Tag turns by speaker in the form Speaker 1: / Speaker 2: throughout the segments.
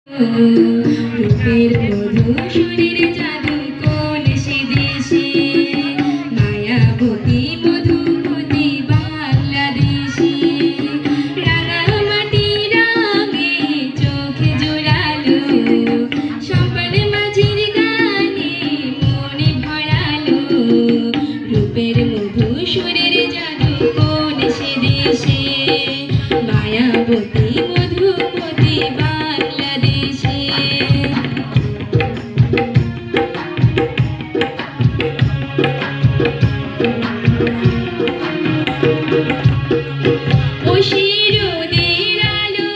Speaker 1: রূপের মধু সুরের জাদু কোন সে দেশে মায়াবতী মধুমতি বাংলাদেশে রাঙামাটি রঙে চোখে জোড়ালো সম্পদ মাঝির গানে মনে ভরালো রূপের মধু সুরের জাদু কোন সে দেশে মায়াবতী মধুমতি বাংলাদেশে রোদের আলো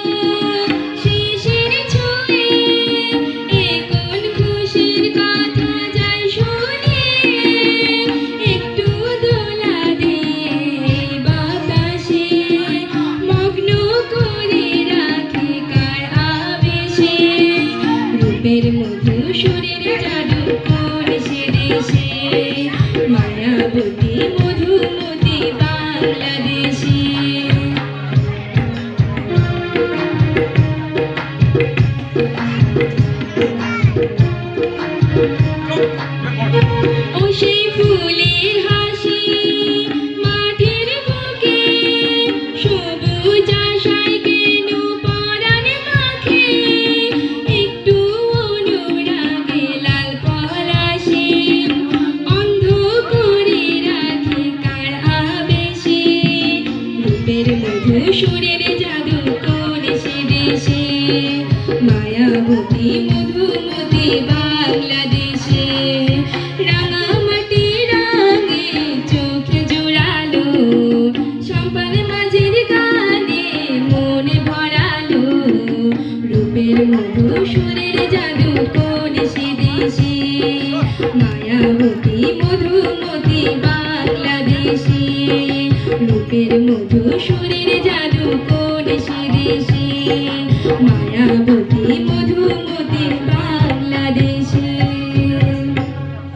Speaker 1: শিশির ছুঁয়ে এ কোন খুশির কথা যায় শুনে একটু দোলা দিয়ে বাতাসে মগ্ন করে রাখে কার আবেশে রূপের মধু সুরের জাদু কোন সে দেশে মায়াবতী মধুমতি বাংলাদেশে ও সেই ফুলের হাসি মাঠের বুকে সবুজ আশায় কেন পরাণ মাখে একটু অনুরাগে লাল পলাশে অন্ধ করে রাখে কার আবেশে রূপের মধু সুরের জাদু কোন সে দেশে মায়াবতী মধুমতি বাংলাদেশে রাঙামাটি রঙে চোখে জোড়ালো সম্পদ মাঝির গানে মনে ভরালো রূপের মধু সুরের জাদু কোন সে দেশে মায়াবতী মধুমতি বাংলাদেশে রূপের মধু সুরের জাদু কোন সে দেশে মায়াবতী মধুমতি বাংলাদেশে।